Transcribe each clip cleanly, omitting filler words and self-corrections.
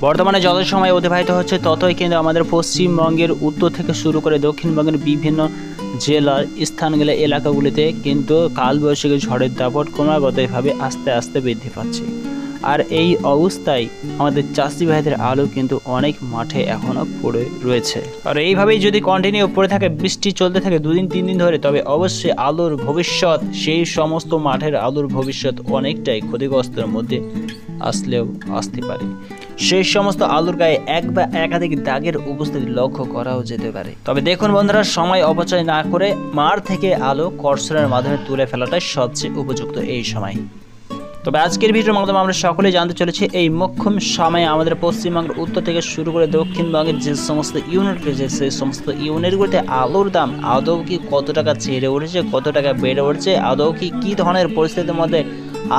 বর্তমানে যত সময় অতিবাহিত হচ্ছে ততই কিন্তু আমাদের পশ্চিমবঙ্গের উত্তর থেকে শুরু করে দক্ষিণবঙ্গের বিভিন্ন জেলার স্থানগুলো এলাকাগুলিতে কিন্তু কালবৈশাখী ঝড়ের দাপট ক্রমাগতভাবে আস্তে আস্তে বৃদ্ধি পাচ্ছে। আর এই অবস্থায় আমাদের চাষি ভাইদের আলু কিন্তু অনেক মাঠে এখনও পড়ে রয়েছে। আর এইভাবেই যদি কন্টিনিউ পড়ে থাকে, বৃষ্টি চলতে থাকে 2-3 দিন ধরে, তবে অবশ্যই আলুর ভবিষ্যৎ, সেই সমস্ত মাঠের আলুর ভবিষ্যৎ অনেকটাই ক্ষতিগ্রস্তের মধ্যে আসলেও আসতে পারে। সেই সমস্ত আলুর গায়ে এক বা একাধিক দাগের উপস্থিতি লক্ষ্য করাও যেতে পারে। তবে দেখুন বন্ধুরা, সময় অপচয় না করে মাঠ থেকে আলু কর্সরের মাধ্যমে তুলে ফেলাটাই সবচেয়ে উপযুক্ত এই সময়। তবে আজকের ভিডিওর মাধ্যমে আমরা সকলেই জানতে চলেছি এই মোক্ষম সময়ে আমাদের পশ্চিমবঙ্গের উত্তর থেকে শুরু করে দক্ষিণবঙ্গের যে সমস্ত ইউনিট রয়েছে, সেই সমস্ত ইউনিটগুলিতে আলুর দাম আদৌ কি কত টাকা ছেড়ে উঠেছে, কত টাকা বেড়ে উঠছে, আদৌ কি ধরনের পরিস্থিতির মধ্যে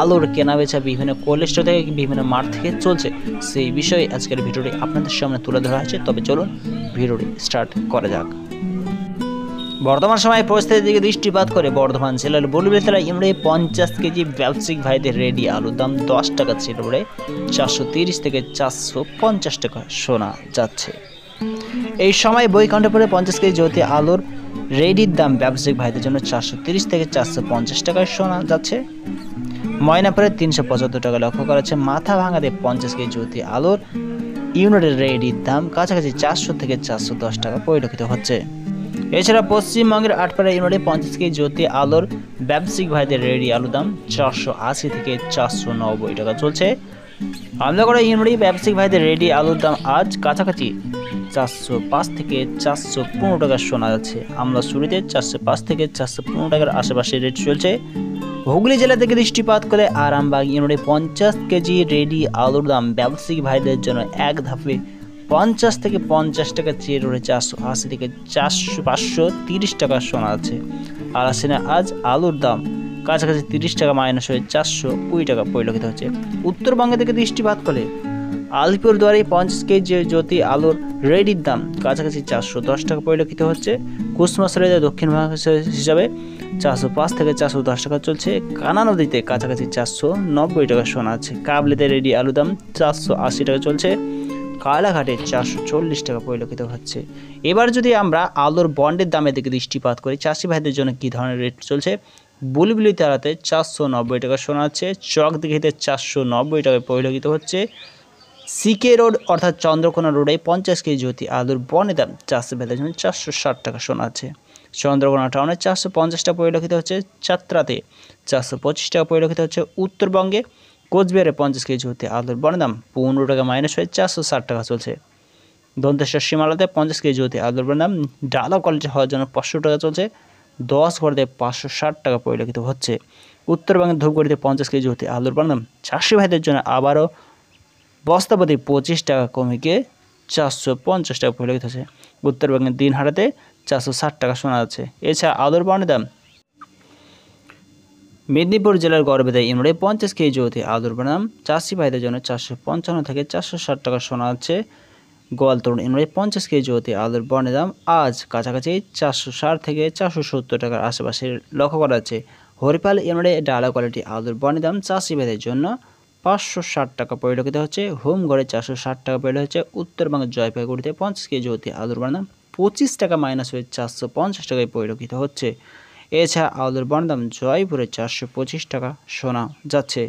আলুর কেনাবেচা বিভিন্ন কোল্ড স্টোর থেকে বিভিন্ন মাঠ থেকে চলছে, সেই বিষয়ে আজকের ভিডিওটি আপনাদের সামনে তুলে ধরা হয়েছে। তবে চলুন ভিডিওটি স্টার্ট করা যাক। বর্তমান সময়ে পরিস্থিতির দিকে দৃষ্টিপাত করে বর্ধমান জেলার বুলবুলি থানায় ইমরাই 50 কেজি ব্যবসায়িক ভাইদের রেডি আলুর দাম 10 টাকা ছিল বলে 430 থেকে 450 টাকা শোনা যাচ্ছে। এই সময় বৈকুণ্ঠপুরে 50 কেজি জ্যোতি আলুর রেডির দাম ব্যবসায়িক ভাইদের জন্য 430 থেকে 450 টাকায় শোনা যাচ্ছে। ময়নাপুরে 375 টাকা লক্ষ্য করা যাচ্ছে। মাথা ভাঙাতে 50 কেজি জ্যোতি আলুর ইউনিটের রেডির দাম কাছাকাছি 400 থেকে 410 টাকা পরিলক্ষিত হচ্ছে। এছাড়া পশ্চিমবঙ্গের আটপাড়া ইউনিটে 50 কেজি জ্যোতি আলুর ব্যবসায়িক ভাইদের রেডি আলুর দাম 480 থেকে 490 টাকা চলছে। আমলাগড়া ইউনিটে ব্যবসায়িক ভাইদের রেডি আলুর দাম আজ কাছাকাছি 405 থেকে 415 টাকা শোনা যাচ্ছে। আমলাশুড়িতে 405 থেকে 415 টাকার আশেপাশে রেট চলছে। হুগলি জেলা থেকে দৃষ্টিপাত করে আরামবাগ ইউনিটে 50 কেজি রেডি আলুর দাম ব্যবসায়িক ভাইদের জন্য এক ধাপে 50 থেকে 50 টাকা চেয়ে উঠে 480 থেকে 530 টাকা শোনা যাচ্ছে। আর আসেনা আজ আলুর দাম কাছাকাছি 30 টাকা মাইনাস হয়ে 420 টাকা পরিলক্ষিত হচ্ছে। উত্তরবঙ্গ থেকে দৃষ্টিপাত করে আলিপুরদুয়ারে 50 কেজি জ্যোতি আলুর রেডির দাম কাছাকাছি 410 টাকা পরিলক্ষিত হচ্ছে। কুসমাসরাইতে দক্ষিণবঙ্গ হিসাবে 405 থেকে 410 টাকা চলছে। কানা নদীতে কাছাকাছি 490 টাকা শোনা যাচ্ছে। কাবলিতে রেডি আলুর দাম 480 টাকা চলছে। কালাঘাটে 440 টাকা পরিলক্ষিত হচ্ছে। এবার যদি আমরা আলুর বন্ডের দামের দিকে দৃষ্টিপাত করি, চাষি ভাইদের জন্য কী ধরনের রেট চলছে, বুলবুলি তারাতে 490 টাকা শোনা যাচ্ছে। চকদিঘিতে 490 টাকায় পরিলক্ষিত হচ্ছে। সিকে রোড অর্থাৎ চন্দ্রকোনা রোডে 50 কেজি জ্যোতি আলুর বন্ডের দাম চাষি ভাইদের জন্য 460 টাকা শোনা যাচ্ছে। চন্দ্রকোনা টাউনে 450 টাকা পরিলক্ষিত হচ্ছে। চাত্রাতে 425 টাকা পরিলক্ষিত হচ্ছে। উত্তরবঙ্গে কোচবিহারে 50 কেজি জ্যোতি আলুর বন্ডের দাম 15 টাকা মাইনাস হয়ে 460 টাকা চলছে। দন্তেশ্বর সীমালাতে 50 কেজি জ্যোতি আলুর বন্ডের দাম ডালা কলেজে হওয়ার জন্য 500 টাকা চলছে। 10 ঘরতে 560 টাকা পরিলক্ষিত হচ্ছে। উত্তরবঙ্গের ধূপগুড়িতে 50 কেজি জ্যোতি আলুর বন্ডের দাম চাষি ভাইদের জন্য আবারও বস্তাপতি 25 টাকা কমে গিয়ে 450 টাকা পরিলক্ষিত হচ্ছে। উত্তরবঙ্গের দিনহাটাতে 460 টাকা শোনা যাচ্ছে। এছাড়া আলুর বন্ডের দাম মেদিনীপুর জেলার গড়বেতায় ইউনিটে 50 কেজি জ্যোতি আলুর দাম চাষি ভাইদের জন্য 455 থেকে 460 টাকা শোনা যাচ্ছে। গোয়ালতরুণ ইউনিটে 50 কেজি জ্যোতি আলুর বন্ডের দাম আজ কাছাকাছি 460 থেকে 470 টাকার আশেপাশে লক্ষ্য করা যাচ্ছে। হরিপাল ইউনিটে ডালা কোয়ালিটি আলুর বন্ডের দাম চাষি ভাইদের জন্য 560 টাকা পরিলক্ষিত হচ্ছে। হোমগড়ে 460 টাকা পরিলক্ষিত হচ্ছে। উত্তরবঙ্গের জয়পাইগুড়িতে 50 কেজি জ্যোতি আলুর বন্ডের দাম 25 টাকা মাইনাস হয়ে 450 টাকায় পরিলক্ষিত হচ্ছে। এছাড়া আলুর বন্ডের দাম জয়পুরে 425 টাকা শোনা যাচ্ছে।